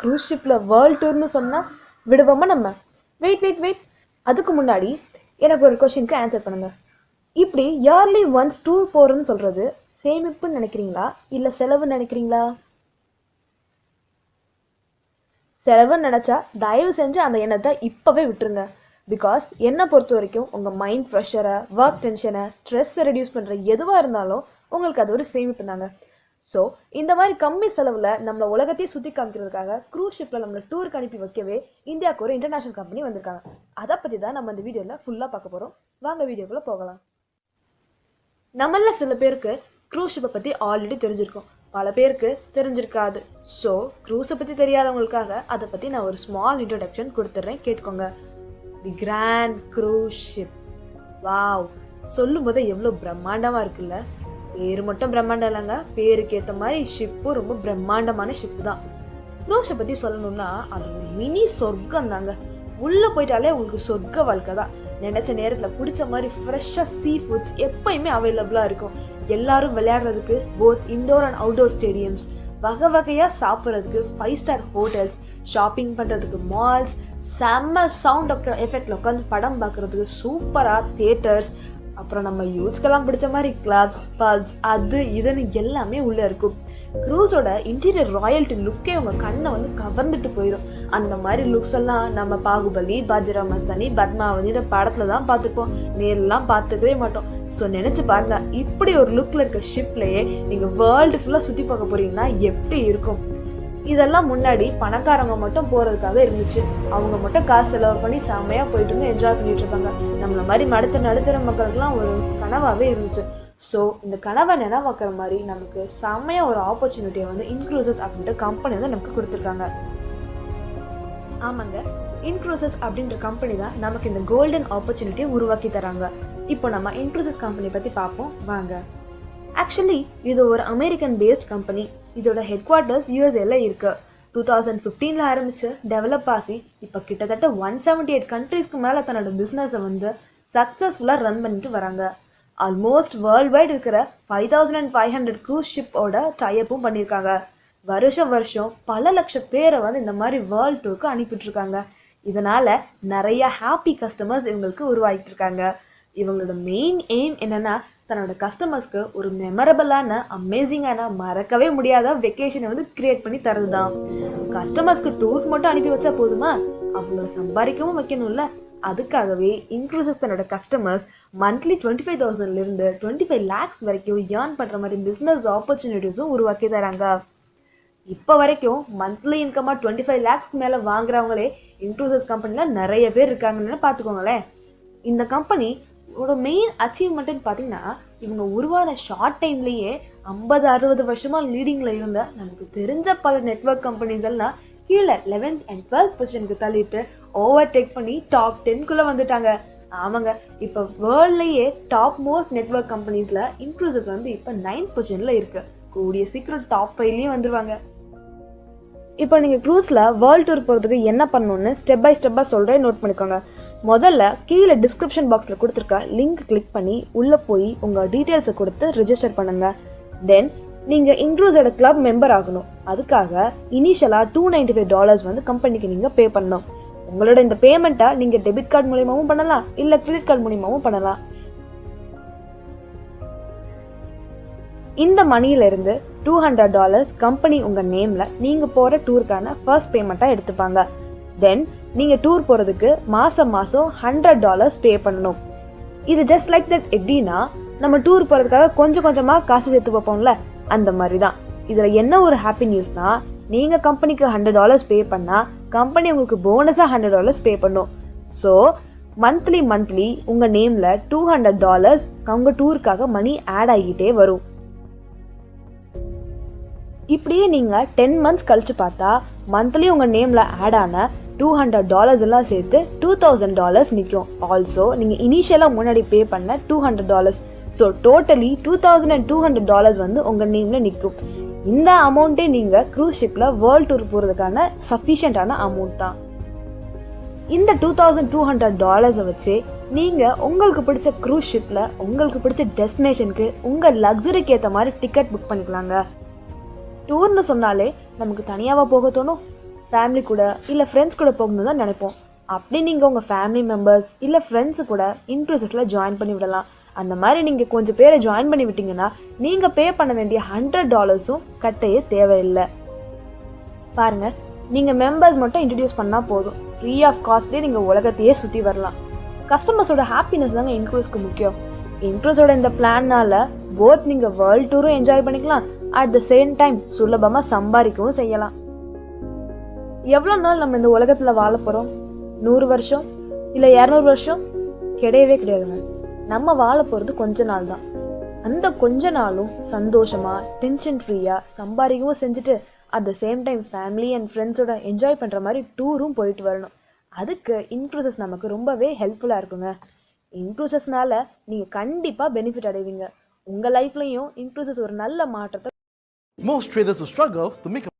Cruise ஷிப்பில் world டூர்னு சொன்னால் விடுவோமா நம்ம? வெயிட், அதுக்கு முன்னாடி எனக்கு ஒரு கொஷினுக்கு ஆன்சர் பண்ணுங்க. இப்படி இயர்லி ஒன்ஸ் டூர் போகிறதுன்னு சொல்கிறது சேமிப்புன்னு நினைக்கிறீங்களா இல்லை செலவுன்னு நினைக்கிறீங்களா? செலவுன்னு நினச்சா தயவு செஞ்சு அந்த எண்ணத்தை இப்போவே விட்டுருங்க. பிகாஸ் என்னை பொறுத்த வரைக்கும் உங்கள் மைண்ட் ப்ரெஷரை, ஒர்க் டென்ஷனை, ஸ்ட்ரெஸ்ஸை ரெடியூஸ் பண்ணுற எதுவாக இருந்தாலும் உங்களுக்கு அது ஒரு சேமிப்பு தாங்க. ஸோ இந்த மாதிரி கம்மி செலவில் நம்மளை உலகத்தையே சுற்றி காமிக்கிறதுக்காக க்ரூஸ் ஷிப்பில் நம்மளை டூருக்கு அனுப்பி வைக்கவே இந்தியாவுக்கு ஒரு இன்டர்நேஷனல் கம்பெனி வந்திருக்காங்க. அதை பற்றி தான் நம்ம இந்த வீடியோவில் ஃபுல்லாக பார்க்க போகிறோம். வாங்க வீடியோக்குள்ளே போகலாம். நம்மள சில பேருக்கு க்ரூஸ் ஷிப்பை பற்றி ஆல்ரெடி தெரிஞ்சிருக்கும், பல பேருக்கு தெரிஞ்சிருக்காது. ஸோ க்ரூஸை பற்றி தெரியாதவங்களுக்காக அதை பற்றி நான் ஒரு ஸ்மால் இன்ட்ரோடக்ஷன் கொடுத்துட்றேன், கேட்டுக்கோங்க. தி கிராண்ட் க்ரூஸ் ஷிப். வாவ், சொல்லும் போதே எவ்வளோ பிரம்மாண்டமாக இருக்குல்ல. பேரு மட்டும் பிரம்மாண்டம் இல்லைங்க, பேருக்கு ஏற்ற மாதிரி ஷிப்பும் ரொம்ப பிரம்மாண்டமான ஷிப்பு தான். க்ரூஸை பற்றி சொல்லணும்னா அது ஒரு மினி சொர்க்கம் தாங்க. உள்ளே போயிட்டாலே உங்களுக்கு சொர்க்க வாழ்க்கை தான். நினச்ச நேரத்தில் பிடிச்ச மாதிரி ஃப்ரெஷ்ஷாக சீ ஃபுட்ஸ் எப்பயுமே அவைலபிளாக இருக்கும். எல்லாரும் விளையாடுறதுக்கு both indoor and outdoor stadiums, வகை வகையாக சாப்பிட்றதுக்கு 5 ஸ்டார் ஹோட்டல்ஸ், ஷாப்பிங் பண்ணுறதுக்கு மால்ஸ், செம்ம சவுண்ட் எஃபெக்டில் உட்காந்து படம் பார்க்குறதுக்கு சூப்பராக தியேட்டர்ஸ், அப்புறம் நம்ம யூத்ஸ்க்கெல்லாம் பிடிச்ச மாதிரி கிளப்ஸ், பப்ஸ், அது இதுன்னு எல்லாமே உள்ளே இருக்கும். க்ரூஸோட இன்டீரியர் ராயல்ட்டி லுக்கே உங்கள் கண்ணை வந்து கவர்ந்துட்டு போயிடும். அந்த மாதிரி லுக்ஸ் எல்லாம் நம்ம பாகுபலி, பாஜிரா மஸ்தானி, பத்மாவதின்ற படத்தில் தான் பார்த்துப்போம், நேரெல்லாம் பார்த்துக்கவே மாட்டோம். ஸோ நினச்சி பாருங்க, இப்படி ஒரு லுக்கில் இருக்க ஷிப்லேயே நீங்கள் வேர்ல்டு ஃபுல்லாக சுற்றி பார்க்க போகிறீங்கன்னா எப்படி இருக்கும். இதெல்லாம் முன்னாடி பணக்காரங்க மட்டும் போகிறதுக்காக இருந்துச்சு. அவங்க மட்டும் காசு செலவு பண்ணி செம்மையாக போயிட்டு இருந்து என்ஜாய் பண்ணிட்டு இருப்பாங்க. நம்மள மாதிரி நடுத்தர மக்களுக்குலாம் ஒரு கனவாகவே இருந்துச்சு. ஸோ இந்த கனவை நினைவாக்குற மாதிரி நமக்கு செம்மையாக ஒரு ஆப்பர்ச்சுனிட்டியை வந்து இன்க்ரூசஸ் அப்படின்ற கம்பெனி வந்து நமக்கு கொடுத்துருக்காங்க. ஆமாங்க, இன்க்ரூசஸ் அப்படின்ற கம்பெனி தான் நமக்கு இந்த கோல்டன் ஆப்பர்ச்சுனிட்டியை உருவாக்கி தராங்க. இப்போ நம்ம இன்க்ரூசஸ் கம்பெனி பற்றி பார்ப்போம் வாங்க. ஆக்சுவலி இது ஒரு அமெரிக்கன் பேஸ்ட் கம்பெனி. இதோட ஹெட் குவார்ட்டர்ஸ் யூஎஸ்ஏல இருக்கு. 2015 ஆரம்பிச்சு டெவலப் ஆகி இப்போ கிட்டத்தட்ட 178 கண்ட்ரீஸ்க்கு மேலே தன்னோட பிஸ்னஸை வந்து சக்ஸஸ்ஃபுல்லாக ரன் பண்ணிட்டு வராங்க. ஆல்மோஸ்ட் வேர்ல்ட் வைட் இருக்கிற 5500 க்ரூஸ் ஷிப்போட டைப்பும் பண்ணியிருக்காங்க. வருஷம் பல லட்சம் பேரை வந்து இந்த மாதிரி வேர்ல்ட் டூருக்கு அனுப்பிட்டு இருக்காங்க. இதனால நிறைய ஹாப்பி கஸ்டமர்ஸ் இவங்களுக்கு உருவாகிட்டு இருக்காங்க. இவங்களோட மெயின் எய்ம் என்னன்னா, தன்னோட கஸ்டமர்ஸ்க்கு ஒரு மெமரபிளான, அமேசிங்கான, மறக்கவே முடியாத வெக்கேஷனை வந்து கிரியேட் பண்ணி தரது தான். கஸ்டமர்ஸ்க்கு டூருக்கு மட்டும் அனுப்பி வச்சா போதுமா? அவ்வளோ சம்பாதிக்கவும் வைக்கணும்ல. அதுக்காகவே இன்க்ரூசஸ் தன்னோட கஸ்டமர்ஸ் மந்த்லி 25,000 25 lakhs வரைக்கும் ஏர்ன் பண்ணுற மாதிரி பிஸ்னஸ் ஆப்பர்ச்சுனிட்டிஸும் உருவாக்கி தராங்க. இப்போ வரைக்கும் மந்த்லி இன்கமாக 25 lakhsக்கு மேலே வாங்குறவங்களே இன்க்ரூசஸ் கம்பெனியில் நிறைய பேர் இருக்காங்கன்னு பார்த்துக்கோங்களேன். இந்த கம்பெனி மெயின் அச்சீவ்மெண்ட்னு பார்த்தீங்கன்னா, இவங்க உருவான ஷார்ட் டைம்லேயே 50-60 வருஷமா லீடிங்கில் இருந்த நமக்கு தெரிஞ்ச பல நெட்வொர்க் கம்பெனிஸ் எல்லாம் கீழே 11th and 12th பொசிஷனுக்கு தள்ளிட்டு ஓவர்டேக் பண்ணி டாப் 10க்குள்ளே வந்துட்டாங்க. ஆமாங்க, இப்போ வேர்ல்ட்லேயே டாப் மோஸ்ட் நெட்வொர்க் கம்பெனிஸில் இன்க்ரூசஸ் வந்து இப்போ 9th பொசிஷனில் இருக்கு. கூடிய சீக்கிரம் டாப் 5லேயும் வந்துருவாங்க. இப்போ நீங்கள் க்ரூஸில் வேர்ல்ட் டூர் போகிறதுக்கு என்ன பண்ணணும்னு ஸ்டெப் பை ஸ்டெப்பாக சொல்கிறேன், நோட் பண்ணிக்கோங்க. முதல்ல கீழே டிஸ்கிரிப்ஷன் பாக்ஸில் கொடுத்துருக்க லிங்க் கிளிக் பண்ணி உள்ளே போய் உங்கள் டீட்டெயில்ஸை கொடுத்து ரிஜிஸ்டர் பண்ணுங்கள். தென் நீங்கள் இன்க்ரூஸோட கிளப் மெம்பர் ஆகணும். அதுக்காக இனிஷியலாக $295 வந்து கம்பெனிக்கு நீங்கள் பே பண்ணணும். உங்களோட இந்த பேமெண்ட்டை நீங்கள் டெபிட் கார்டு மூலியமாகவும் பண்ணலாம், இல்லை கிரெடிட் கார்டு மூலியமாகவும் பண்ணலாம். இந்த மணியிலிருந்து $200 கம்பெனி உங்கள் நேமில் நீங்கள் போகிற டூருக்கான ஃபர்ஸ்ட் பேமெண்ட்டாக எடுத்துப்பாங்க. தென் நீங்கள் டூர் போகிறதுக்கு மாதம் $100 பே பண்ணணும். இது ஜஸ்ட் லைக் தட். எப்படின்னா, நம்ம டூர் போகிறதுக்காக கொஞ்சம் கொஞ்சமாக காசு சேர்த்து வைப்போம்ல, அந்த மாதிரி தான். இதில் என்ன ஒரு ஹாப்பி நியூஸ்னால், நீங்கள் கம்பெனிக்கு $100 பே பண்ணால் கம்பெனி உங்களுக்கு போனஸாக $100 பே பண்ணும். ஸோ மந்த்லி உங்கள் நேமில் $200 உங்கள் டூருக்காக மணி ஆட் ஆகிட்டே வரும். இப்படியே நீங்கள் 10 months கழிச்சு பார்த்தா மந்த்லி உங்கள் நேமில் ஆட் ஆன $200 எல்லாம் சேர்த்து $2,000 நிற்கும். ஆல்சோ நீங்கள் இனிஷியலாக முன்னாடி பே பண்ண $200. ஸோ டோட்டலி $2,200 வந்து உங்கள் நேமில் நிற்கும். இந்த அமௌண்ட்டே நீங்கள் க்ரூஸ் ஷிப்பில் வேர்ல்ட் டூர் போகிறதுக்கான சஃபிஷியண்டான அமௌண்ட் தான். இந்த $2,200 வச்சு நீங்கள் உங்களுக்கு பிடிச்ச க்ரூஸ் ஷிப்பில் உங்களுக்கு பிடிச்ச டெஸ்டினேஷனுக்கு உங்கள் லக்ஸுரிக்கு ஏற்ற மாதிரி டிக்கெட் புக் பண்ணிக்கலாங்க. டூர்னு சொன்னாலே நமக்கு தனியாகவா போக தோணும்? ஃபேமிலி கூட இல்லை ஃப்ரெண்ட்ஸ் கூட போகணும்னு தான் நினைப்போம். அப்படி நீங்கள் உங்கள் ஃபேமிலி மெம்பர்ஸ் இல்லை ஃப்ரெண்ட்ஸு கூட இன்க்ரூசஸில் ஜாயின் பண்ணி விடலாம். அந்த மாதிரி நீங்கள் கொஞ்சம் பேரை ஜாயின் பண்ணி விட்டீங்கன்னா நீங்கள் பே பண்ண வேண்டிய $100 கட்டையே தேவையில்லை. பாருங்கள், நீங்கள் மெம்பர்ஸ் மட்டும் இன்ட்ரடியூஸ் பண்ணால் போதும், ஃப்ரீ ஆஃப் காஸ்ட்லேயே நீங்கள் உலகத்தையே சுற்றி வரலாம். கஸ்டமர்ஸோட ஹாப்பினஸ் தாங்க இன்க்ரூஸ்க்கு முக்கியம். இன்க்ரூஸோட இந்த பிளான்னால போத் நீங்கள் வேர்ல்ட் டூரும் என்ஜாய் பண்ணிக்கலாம், அட் த சேம் டைம் சுலபமாக சம்பாதிக்கவும் செய்யலாம். எவ்வளோ நாள் நம்ம இந்த உலகத்தில் வாழ போகிறோம்? 100 வருஷம் இல்லை 200 வருஷம்? கிடையவே கிடையாதுங்க. நம்ம வாழ போகிறது கொஞ்ச நாள் தான். அந்த கொஞ்ச நாளும் சந்தோஷமாக டென்ஷன் ஃப்ரீயாக சம்பாதிக்கவும் செஞ்சுட்டு at the same time family and ஃப்ரெண்ட்ஸோட என்ஜாய் பண்ணுற மாதிரி டூரும் போயிட்டு வரணும். அதுக்கு இன்க்ரூசஸ் நமக்கு ரொம்பவே ஹெல்ப்ஃபுல்லாக இருக்குங்க. இன்க்ரூசஸ்னால நீங்கள் கண்டிப்பாக பெனிஃபிட் அடைவீங்க. உங்கள் லைஃப்லையும் இன்க்ரூசஸ் ஒரு நல்ல மாற்றத்தை. Most traders will struggle to make a